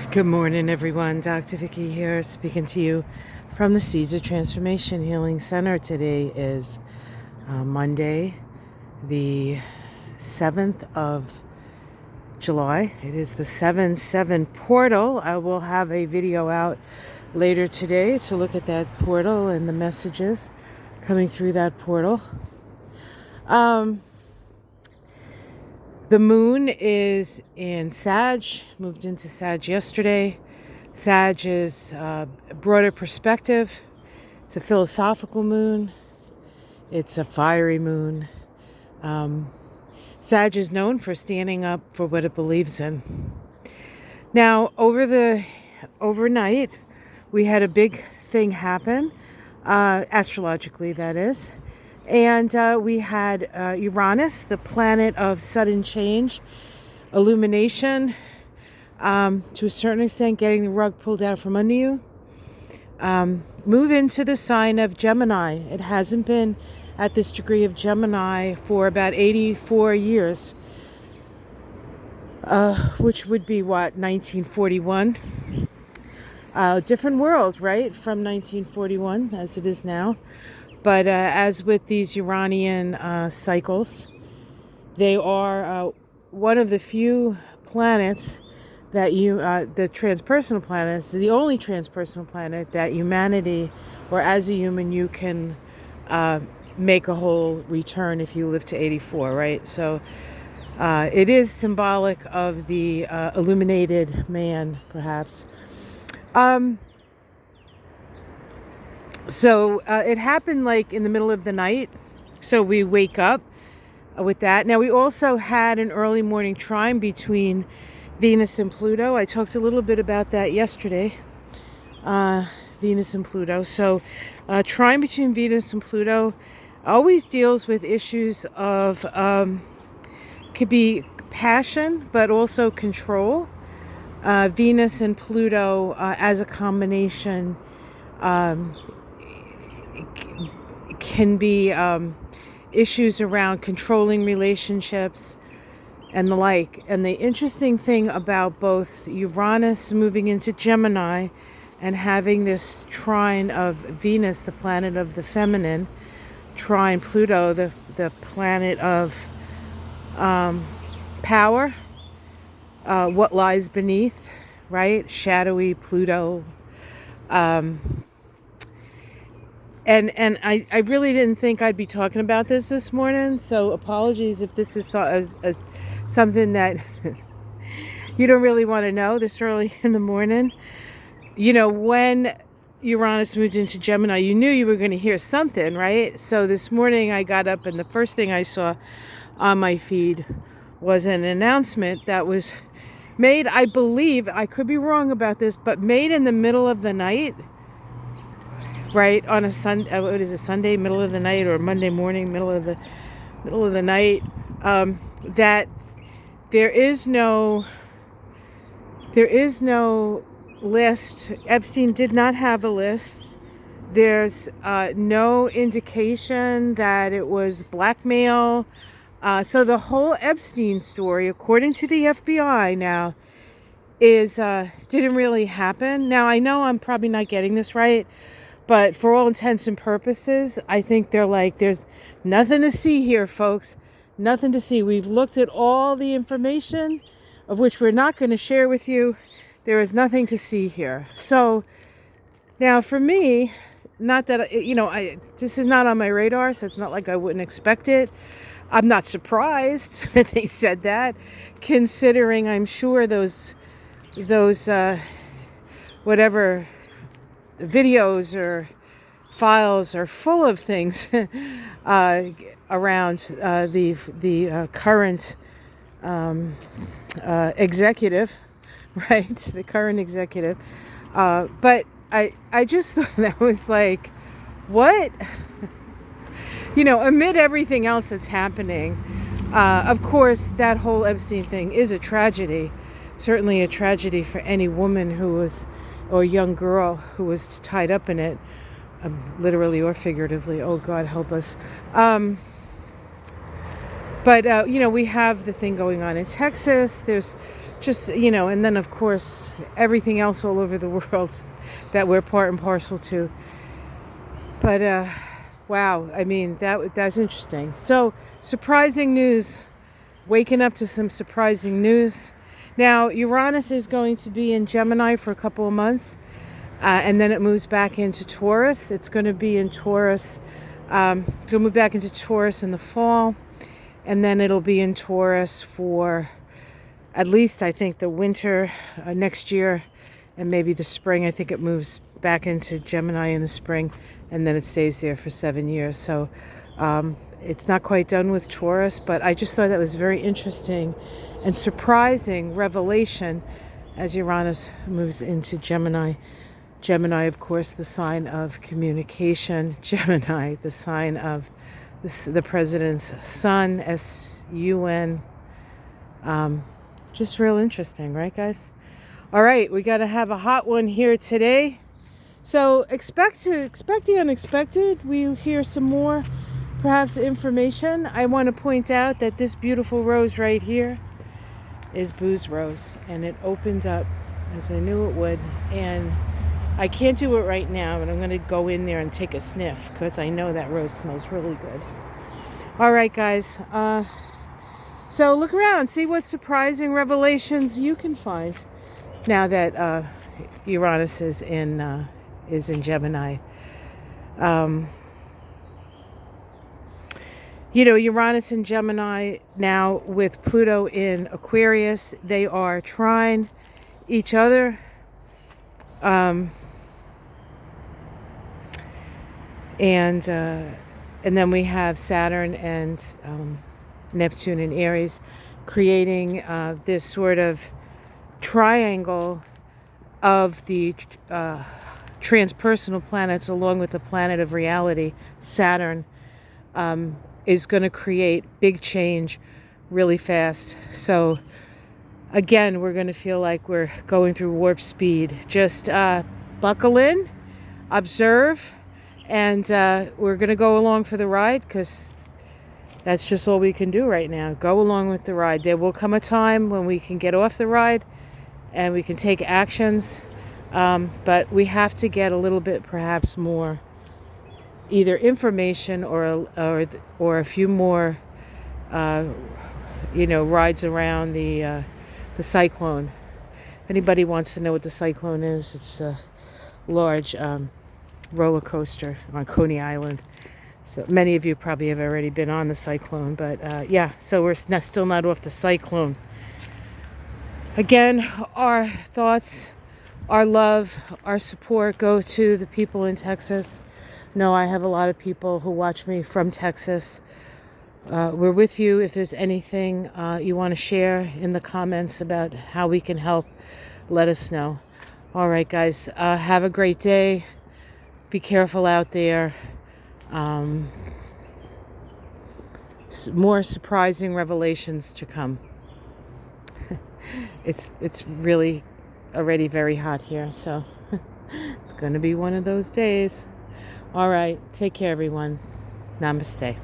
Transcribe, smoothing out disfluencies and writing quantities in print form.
Good morning, everyone. Dr. Vicky here, speaking to you from the Seeds of Transformation Healing Center. Today is Monday, the 7th of July. It is the 7/7 portal. I will have a video out later today to look at that portal and the messages coming through that portal. The moon is in Sag, moved into Sag yesterday. Sag is a broader perspective. It's a philosophical moon. It's a fiery moon. Sag is known for standing up for what it believes in. Now, overnight, we had a big thing happen, astrologically that is. And we had Uranus, the planet of sudden change, illumination, to a certain extent getting the rug pulled out from under you, move into the sign of Gemini. It hasn't been at this degree of Gemini for about 84 years, which would be, 1941? Different world, right, from 1941 as it is now. But as with these Uranian cycles, they are one of the few planets that the transpersonal planets, the only transpersonal planet that humanity, or as a human, you can make a whole return if you live to 84, right? So it is symbolic of the illuminated man, perhaps. So it happened like in the middle of the night. So we wake up with that. Now we also had an early morning trine between Venus and Pluto. I talked a little bit about that yesterday. Venus and Pluto. So trine between Venus and Pluto always deals with issues of, could be passion, but also control. Venus and Pluto as a combination can be issues around controlling relationships and the like. And the interesting thing about both Uranus moving into Gemini and having this trine of Venus, the planet of the feminine, trine Pluto, the planet of power, what lies beneath, right? Shadowy Pluto. And I really didn't think I'd be talking about this morning, so apologies if this is as something that you don't really want to know this early in the morning. You know, when Uranus moved into Gemini, you knew you were going to hear something, right? So this morning I got up and the first thing I saw on my feed was an announcement that was made, I believe, I could be wrong about this, but made in the middle of the night. Right, on a Sunday, what is it, Sunday, middle of the night, or Monday morning, middle of the night, that there is no list. Epstein did not have a list. There's no indication that it was blackmail. So the whole Epstein story, according to the FBI now, is didn't really happen. Now I know I'm probably not getting this right, but for all intents and purposes, I think they're like, there's nothing to see here, folks. Nothing to see. We've looked at all the information, of which we're not going to share with you. There is nothing to see here. So now for me, not that, this is not on my radar, so it's not like I wouldn't expect it. I'm not surprised that they said that, considering I'm sure those whatever videos or files are full of things around the current executive, right? The current executive. But I just thought that was like, what? Amid everything else that's happening, of course, that whole Epstein thing is a tragedy. Certainly a tragedy for any woman or young girl who was tied up in it, literally or figuratively. Oh, God help us. But we have the thing going on in Texas. There's just, and then of course everything else all over the world that we're part and parcel to. But wow, I mean, that's interesting. So surprising news, waking up to some surprising news. Now Uranus is going to be in Gemini for a couple of months, and then it moves back into Taurus. It's going to be in Taurus, it'll move back into Taurus in the fall, and then it'll be in Taurus for at least, I think, the winter next year, and maybe the spring. I think it moves back into Gemini in the spring, and then it stays there for 7 years. So it's not quite done with Taurus, but I just thought that was very interesting and surprising revelation as Uranus moves into Gemini. Gemini, of course, the sign of communication. Gemini, the sign of the president's son, S-U-N. Just real interesting, right, guys? All right, we got to have a hot one here today. So expect the unexpected. We hear some more, perhaps, information. I want to point out that this beautiful rose right here is Boo's rose, and it opened up as I knew it would. And I can't do it right now, but I'm going to go in there and take a sniff because I know that rose smells really good. All right, guys. So look around, see what surprising revelations you can find now that Uranus is in Gemini. Uranus in Gemini now with Pluto in Aquarius, they are trine each other. And then we have Saturn and Neptune in Aries, creating this sort of triangle of the transpersonal planets along with the planet of reality. Saturn is going to create big change really fast. So again, we're going to feel like we're going through warp speed. Just buckle in, observe, and we're going to go along for the ride because that's just all we can do right now. Go along with the ride. There will come a time when we can get off the ride and we can take actions. But we have to get a little bit, perhaps more, either information or a few more, rides around the cyclone. If anybody wants to know what the cyclone is, it's a large roller coaster on Coney Island. So many of you probably have already been on the cyclone, but so we're still not off the cyclone. Again, our thoughts, our love, our support go to the people in Texas. No, I have a lot of people who watch me from Texas. We're with you. If there's anything you want to share in the comments about how we can help, let us know. All right, guys, have a great day. Be careful out there. More surprising revelations to come. It's really already very hot here, so it's going to be one of those days. All right, take care, everyone. Namaste.